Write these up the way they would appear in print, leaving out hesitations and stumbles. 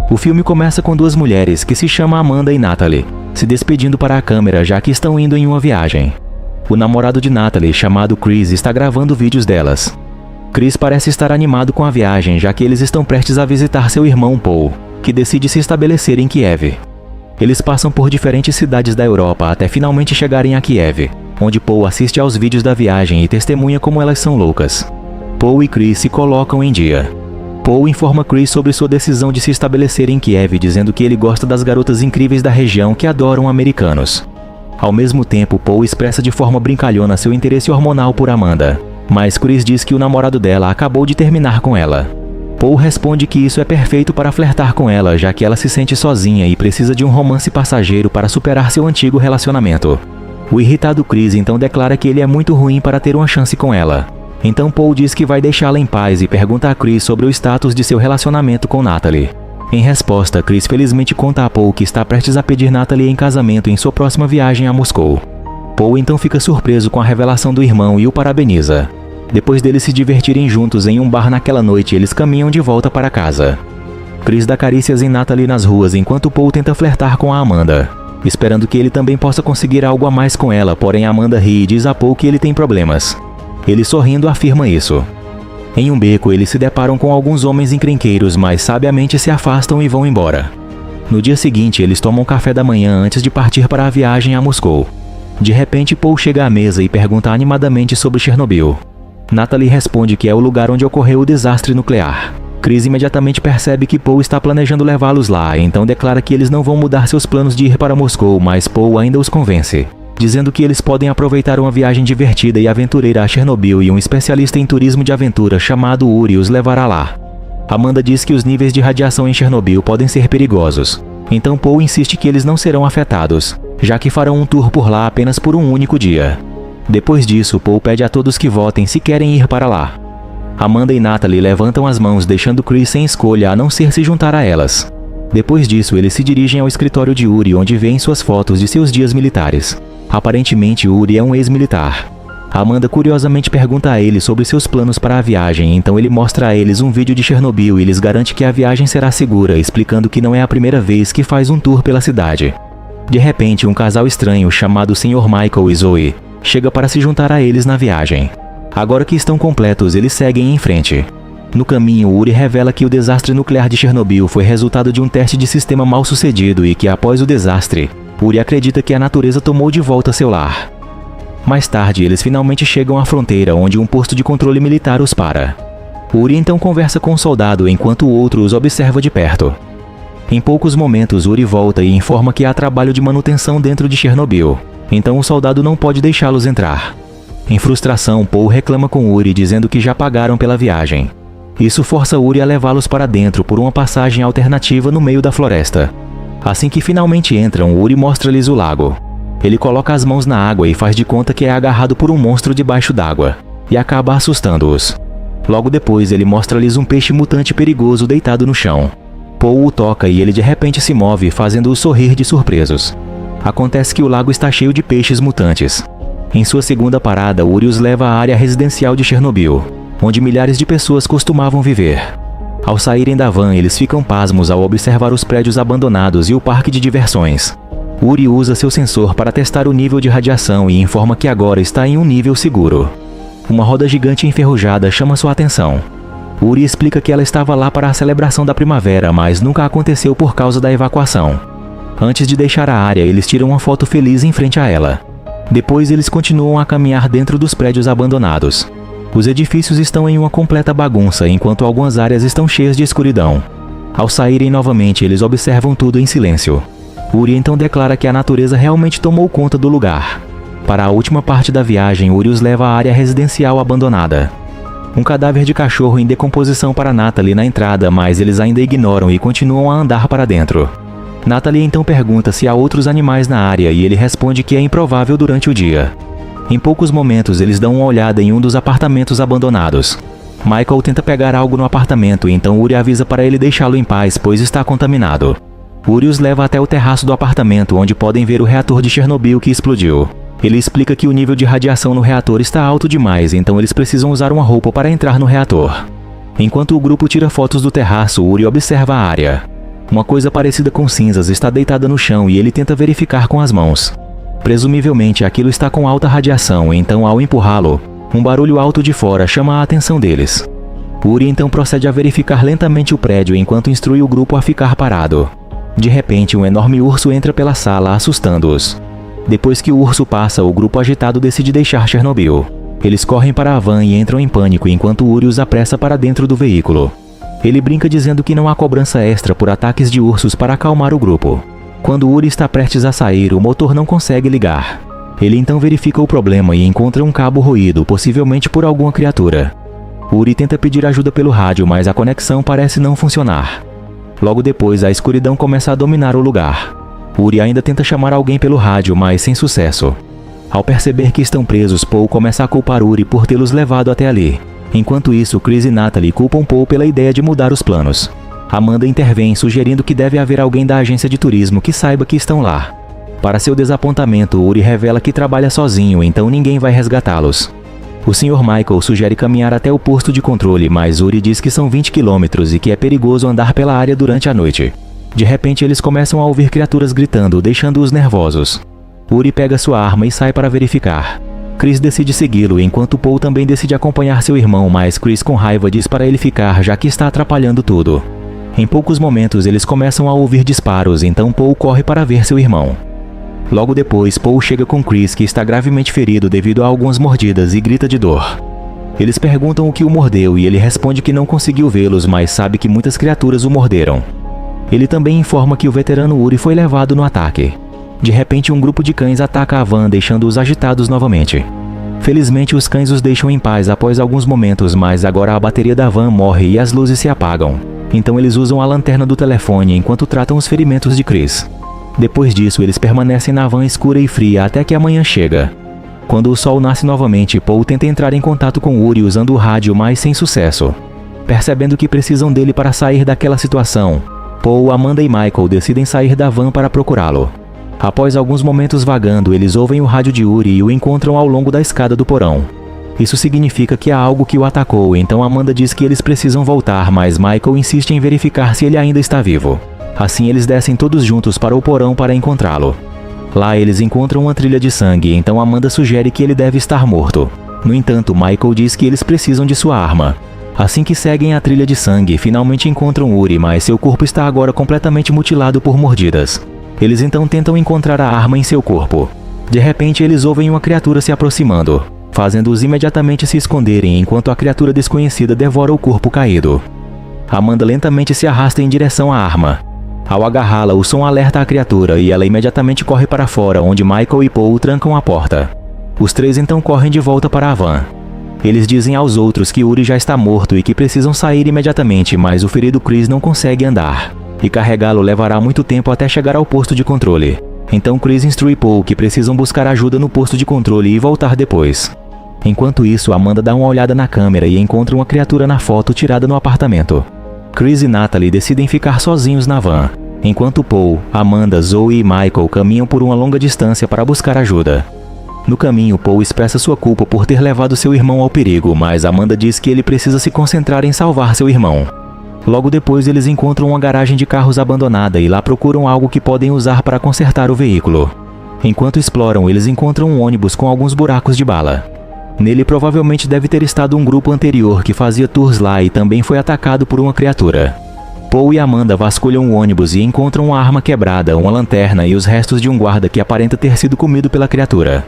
O filme começa com duas mulheres que se chamam Amanda e Natalie, se despedindo para a câmera já que estão indo em uma viagem. O namorado de Natalie, chamado Chris, está gravando vídeos delas. Chris parece estar animado com a viagem já que eles estão prestes a visitar seu irmão Paul, que decide se estabelecer em Kiev. Eles passam por diferentes cidades da Europa até finalmente chegarem a Kiev, onde Paul assiste aos vídeos da viagem e testemunha como elas são loucas. Paul e Chris se colocam em dia. Paul informa Chris sobre sua decisão de se estabelecer em Kiev, dizendo que ele gosta das garotas incríveis da região que adoram americanos. Ao mesmo tempo, Paul expressa de forma brincalhona seu interesse hormonal por Amanda, mas Chris diz que o namorado dela acabou de terminar com ela. Paul responde que isso é perfeito para flertar com ela, já que ela se sente sozinha e precisa de um romance passageiro para superar seu antigo relacionamento. O irritado Chris então declara que ele é muito ruim para ter uma chance com ela. Então Paul diz que vai deixá-la em paz e pergunta a Chris sobre o status de seu relacionamento com Natalie. Em resposta, Chris felizmente conta a Paul que está prestes a pedir Natalie em casamento em sua próxima viagem a Moscou. Paul então fica surpreso com a revelação do irmão e o parabeniza. Depois deles se divertirem juntos em um bar naquela noite, eles caminham de volta para casa. Chris dá carícias em Natalie nas ruas enquanto Paul tenta flertar com a Amanda, esperando que ele também possa conseguir algo a mais com ela, porém Amanda ri e diz a Paul que ele tem problemas. Ele sorrindo afirma isso. Em um beco, eles se deparam com alguns homens encrenqueiros, mas sabiamente se afastam e vão embora. No dia seguinte, eles tomam café da manhã antes de partir para a viagem a Moscou. De repente, Paul chega à mesa e pergunta animadamente sobre Chernobyl. Natalie responde que é o lugar onde ocorreu o desastre nuclear. Chris imediatamente percebe que Paul está planejando levá-los lá, então declara que eles não vão mudar seus planos de ir para Moscou, mas Paul ainda os convence, dizendo que eles podem aproveitar uma viagem divertida e aventureira a Chernobyl e um especialista em turismo de aventura chamado Uri os levará lá. Amanda diz que os níveis de radiação em Chernobyl podem ser perigosos, então Paul insiste que eles não serão afetados, já que farão um tour por lá apenas por um único dia. Depois disso, Paul pede a todos que votem se querem ir para lá. Amanda e Natalie levantam as mãos, deixando Chris sem escolha a não ser se juntar a elas. Depois disso, eles se dirigem ao escritório de Uri, onde vêem suas fotos de seus dias militares. Aparentemente, Uri é um ex-militar. Amanda curiosamente pergunta a ele sobre seus planos para a viagem, então ele mostra a eles um vídeo de Chernobyl e lhes garante que a viagem será segura, explicando que não é a primeira vez que faz um tour pela cidade. De repente, um casal estranho chamado Sr. Michael e Zoe chega para se juntar a eles na viagem. Agora que estão completos, eles seguem em frente. No caminho, Uri revela que o desastre nuclear de Chernobyl foi resultado de um teste de sistema mal sucedido e que após o desastre, Uri acredita que a natureza tomou de volta seu lar. Mais tarde, eles finalmente chegam à fronteira, onde um posto de controle militar os para. Uri então conversa com um soldado enquanto o outro os observa de perto. Em poucos momentos, Uri volta e informa que há trabalho de manutenção dentro de Chernobyl. Então o soldado não pode deixá-los entrar. Em frustração, Paul reclama com Uri dizendo que já pagaram pela viagem. Isso força Uri a levá-los para dentro por uma passagem alternativa no meio da floresta. Assim que finalmente entram, Uri mostra-lhes o lago. Ele coloca as mãos na água e faz de conta que é agarrado por um monstro debaixo d'água, e acaba assustando-os. Logo depois, ele mostra-lhes um peixe mutante perigoso deitado no chão. Paul o toca e ele de repente se move, fazendo-os sorrir de surpresos. Acontece que o lago está cheio de peixes mutantes. Em sua segunda parada, Uri os leva à área residencial de Chernobyl, onde milhares de pessoas costumavam viver. Ao saírem da van, eles ficam pasmos ao observar os prédios abandonados e o parque de diversões. Uri usa seu sensor para testar o nível de radiação e informa que agora está em um nível seguro. Uma roda gigante enferrujada chama sua atenção. Uri explica que ela estava lá para a celebração da primavera, mas nunca aconteceu por causa da evacuação. Antes de deixar a área, eles tiram uma foto feliz em frente a ela. Depois eles continuam a caminhar dentro dos prédios abandonados. Os edifícios estão em uma completa bagunça, enquanto algumas áreas estão cheias de escuridão. Ao saírem novamente, eles observam tudo em silêncio. Uri então declara que a natureza realmente tomou conta do lugar. Para a última parte da viagem, Uri os leva à área residencial abandonada. Um cadáver de cachorro em decomposição para Natalie na entrada, mas eles ainda ignoram e continuam a andar para dentro. Natalie então pergunta se há outros animais na área e ele responde que é improvável durante o dia. Em poucos momentos, eles dão uma olhada em um dos apartamentos abandonados. Michael tenta pegar algo no apartamento, então Uri avisa para ele deixá-lo em paz, pois está contaminado. Uri os leva até o terraço do apartamento, onde podem ver o reator de Chernobyl que explodiu. Ele explica que o nível de radiação no reator está alto demais, então eles precisam usar uma roupa para entrar no reator. Enquanto o grupo tira fotos do terraço, Uri observa a área. Uma coisa parecida com cinzas está deitada no chão e ele tenta verificar com as mãos. Presumivelmente aquilo está com alta radiação, então ao empurrá-lo, um barulho alto de fora chama a atenção deles. Uri então procede a verificar lentamente o prédio enquanto instrui o grupo a ficar parado. De repente, um enorme urso entra pela sala, assustando-os. Depois que o urso passa, o grupo agitado decide deixar Chernobyl. Eles correm para a van e entram em pânico enquanto Uri os apressa para dentro do veículo. Ele brinca dizendo que não há cobrança extra por ataques de ursos para acalmar o grupo. Quando Uri está prestes a sair, o motor não consegue ligar. Ele então verifica o problema e encontra um cabo roído, possivelmente por alguma criatura. Uri tenta pedir ajuda pelo rádio, mas a conexão parece não funcionar. Logo depois, a escuridão começa a dominar o lugar. Uri ainda tenta chamar alguém pelo rádio, mas sem sucesso. Ao perceber que estão presos, Paul começa a culpar Uri por tê-los levado até ali. Enquanto isso, Chris e Natalie culpam Paul pela ideia de mudar os planos. Amanda intervém, sugerindo que deve haver alguém da agência de turismo que saiba que estão lá. Para seu desapontamento, Uri revela que trabalha sozinho, então ninguém vai resgatá-los. O Sr. Michael sugere caminhar até o posto de controle, mas Uri diz que são 20 quilômetros e que é perigoso andar pela área durante a noite. De repente, eles começam a ouvir criaturas gritando, deixando-os nervosos. Uri pega sua arma e sai para verificar. Chris decide segui-lo, enquanto Paul também decide acompanhar seu irmão, mas Chris com raiva diz para ele ficar, já que está atrapalhando tudo. Em poucos momentos, eles começam a ouvir disparos, então Paul corre para ver seu irmão. Logo depois, Paul chega com Chris, que está gravemente ferido devido a algumas mordidas, e grita de dor. Eles perguntam o que o mordeu e ele responde que não conseguiu vê-los, mas sabe que muitas criaturas o morderam. Ele também informa que o veterano Uri foi levado no ataque. De repente, um grupo de cães ataca a van, deixando-os agitados novamente. Felizmente, os cães os deixam em paz após alguns momentos, mas agora a bateria da van morre e as luzes se apagam. Então eles usam a lanterna do telefone enquanto tratam os ferimentos de Chris. Depois disso, eles permanecem na van escura e fria até que a manhã chega. Quando o sol nasce novamente, Paul tenta entrar em contato com Uri usando o rádio, mas sem sucesso. Percebendo que precisam dele para sair daquela situação, Paul, Amanda e Michael decidem sair da van para procurá-lo. Após alguns momentos vagando, eles ouvem o rádio de Uri e o encontram ao longo da escada do porão. Isso significa que há algo que o atacou, então Amanda diz que eles precisam voltar, mas Michael insiste em verificar se ele ainda está vivo. Assim, eles descem todos juntos para o porão para encontrá-lo. Lá, eles encontram uma trilha de sangue, então Amanda sugere que ele deve estar morto. No entanto, Michael diz que eles precisam de sua arma. Assim que seguem a trilha de sangue, finalmente encontram Uri, mas seu corpo está agora completamente mutilado por mordidas. Eles então tentam encontrar a arma em seu corpo. De repente, eles ouvem uma criatura se aproximando, fazendo-os imediatamente se esconderem enquanto a criatura desconhecida devora o corpo caído. Amanda lentamente se arrasta em direção à arma. Ao agarrá-la, o som alerta a criatura e ela imediatamente corre para fora, onde Michael e Paul trancam a porta. Os três então correm de volta para a van. Eles dizem aos outros que Uri já está morto e que precisam sair imediatamente, mas o ferido Chris não consegue andar, e carregá-lo levará muito tempo até chegar ao posto de controle. Então Chris instrui Paul que precisam buscar ajuda no posto de controle e voltar depois. Enquanto isso, Amanda dá uma olhada na câmera e encontra uma criatura na foto tirada no apartamento. Chris e Natalie decidem ficar sozinhos na van, enquanto Paul, Amanda, Zoe e Michael caminham por uma longa distância para buscar ajuda. No caminho, Paul expressa sua culpa por ter levado seu irmão ao perigo, mas Amanda diz que ele precisa se concentrar em salvar seu irmão. Logo depois, eles encontram uma garagem de carros abandonada e lá procuram algo que podem usar para consertar o veículo. Enquanto exploram, eles encontram um ônibus com alguns buracos de bala. Nele provavelmente deve ter estado um grupo anterior que fazia tours lá e também foi atacado por uma criatura. Paul e Amanda vasculham o ônibus e encontram uma arma quebrada, uma lanterna e os restos de um guarda que aparenta ter sido comido pela criatura.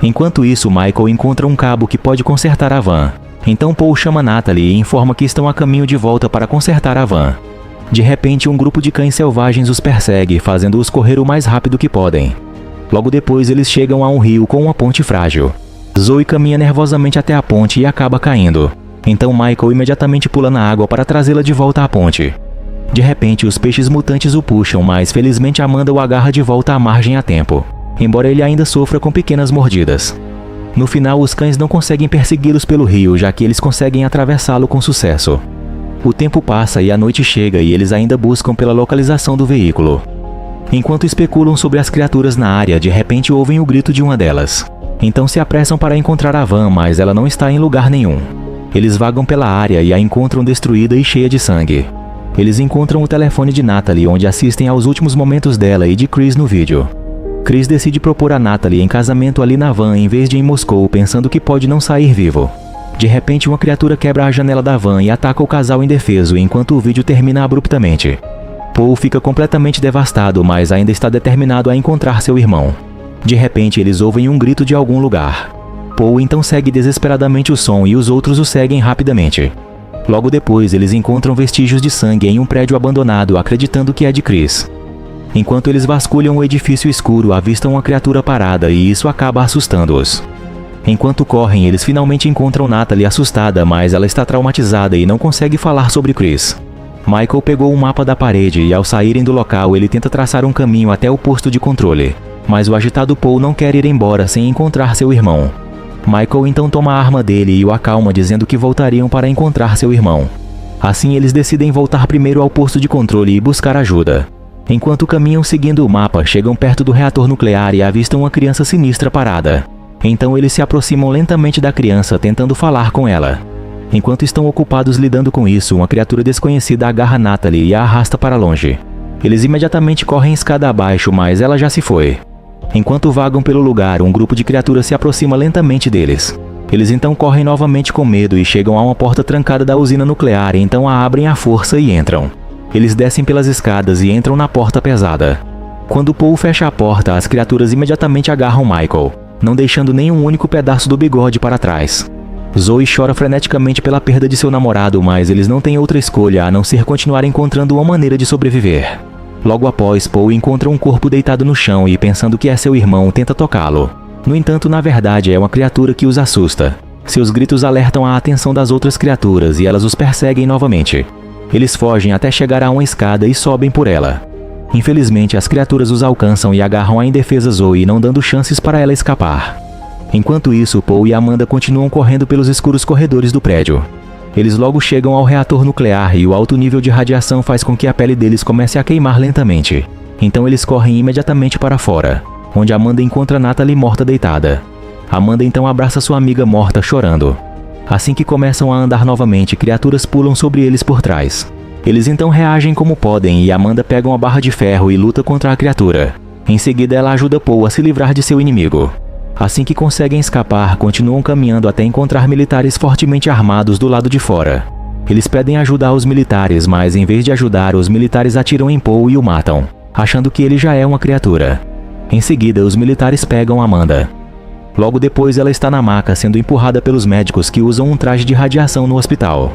Enquanto isso, Michael encontra um cabo que pode consertar a van. Então Paul chama Natalie e informa que estão a caminho de volta para consertar a van. De repente, um grupo de cães selvagens os persegue, fazendo-os correr o mais rápido que podem. Logo depois, eles chegam a um rio com uma ponte frágil. Zoe caminha nervosamente até a ponte e acaba caindo. Então Michael imediatamente pula na água para trazê-la de volta à ponte. De repente, os peixes mutantes o puxam, mas felizmente Amanda o agarra de volta à margem a tempo, embora ele ainda sofra com pequenas mordidas. No final, os cães não conseguem persegui-los pelo rio, já que eles conseguem atravessá-lo com sucesso. O tempo passa e a noite chega e eles ainda buscam pela localização do veículo. Enquanto especulam sobre as criaturas na área, de repente ouvem o grito de uma delas. Então se apressam para encontrar a van, mas ela não está em lugar nenhum. Eles vagam pela área e a encontram destruída e cheia de sangue. Eles encontram o telefone de Natalie, onde assistem aos últimos momentos dela e de Chris no vídeo. Chris decide propor a Natalie em casamento ali na van em vez de em Moscou, pensando que pode não sair vivo. De repente, uma criatura quebra a janela da van e ataca o casal indefeso, enquanto o vídeo termina abruptamente. Paul fica completamente devastado, mas ainda está determinado a encontrar seu irmão. De repente, eles ouvem um grito de algum lugar. Paul então segue desesperadamente o som e os outros o seguem rapidamente. Logo depois, eles encontram vestígios de sangue em um prédio abandonado, acreditando que é de Chris. Enquanto eles vasculham o edifício escuro, avistam uma criatura parada e isso acaba assustando-os. Enquanto correm, eles finalmente encontram Natalie assustada, mas ela está traumatizada e não consegue falar sobre Chris. Michael pegou um mapa da parede e, ao saírem do local, ele tenta traçar um caminho até o posto de controle. Mas o agitado Paul não quer ir embora sem encontrar seu irmão. Michael então toma a arma dele e o acalma, dizendo que voltariam para encontrar seu irmão. Assim, eles decidem voltar primeiro ao posto de controle e buscar ajuda. Enquanto caminham seguindo o mapa, chegam perto do reator nuclear e avistam uma criança sinistra parada. Então eles se aproximam lentamente da criança, tentando falar com ela. Enquanto estão ocupados lidando com isso, uma criatura desconhecida agarra Natalie e a arrasta para longe. Eles imediatamente correm escada abaixo, mas ela já se foi. Enquanto vagam pelo lugar, um grupo de criaturas se aproxima lentamente deles. Eles então correm novamente com medo e chegam a uma porta trancada da usina nuclear, então a abrem à força e entram. Eles descem pelas escadas e entram na porta pesada. Quando Paul fecha a porta, as criaturas imediatamente agarram Michael, não deixando nenhum único pedaço do bigode para trás. Zoe chora freneticamente pela perda de seu namorado, mas eles não têm outra escolha a não ser continuar encontrando uma maneira de sobreviver. Logo após, Paul encontra um corpo deitado no chão e, pensando que é seu irmão, tenta tocá-lo. No entanto, na verdade, é uma criatura que os assusta. Seus gritos alertam a atenção das outras criaturas e elas os perseguem novamente. Eles fogem até chegar a uma escada e sobem por ela. Infelizmente, as criaturas os alcançam e agarram a indefesa Zoe, não dando chances para ela escapar. Enquanto isso, Paul e Amanda continuam correndo pelos escuros corredores do prédio. Eles logo chegam ao reator nuclear e o alto nível de radiação faz com que a pele deles comece a queimar lentamente. Então eles correm imediatamente para fora, onde Amanda encontra Natalie morta deitada. Amanda então abraça sua amiga morta, chorando. Assim que começam a andar novamente, criaturas pulam sobre eles por trás. Eles então reagem como podem e Amanda pega uma barra de ferro e luta contra a criatura. Em seguida, ela ajuda Paul a se livrar de seu inimigo. Assim que conseguem escapar, continuam caminhando até encontrar militares fortemente armados do lado de fora. Eles pedem ajuda aos militares, mas em vez de ajudar, os militares atiram em Paul e o matam, achando que ele já é uma criatura. Em seguida, os militares pegam Amanda. Logo depois, ela está na maca sendo empurrada pelos médicos que usam um traje de radiação no hospital.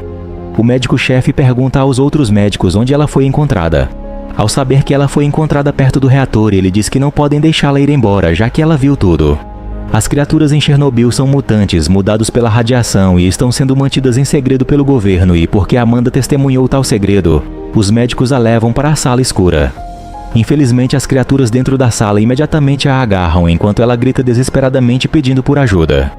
O médico-chefe pergunta aos outros médicos onde ela foi encontrada. Ao saber que ela foi encontrada perto do reator, ele diz que não podem deixá-la ir embora, já que ela viu tudo. As criaturas em Chernobyl são mutantes, mudados pela radiação e estão sendo mantidas em segredo pelo governo e porque Amanda testemunhou tal segredo, os médicos a levam para a sala escura. Infelizmente, as criaturas dentro da sala imediatamente a agarram enquanto ela grita desesperadamente pedindo por ajuda.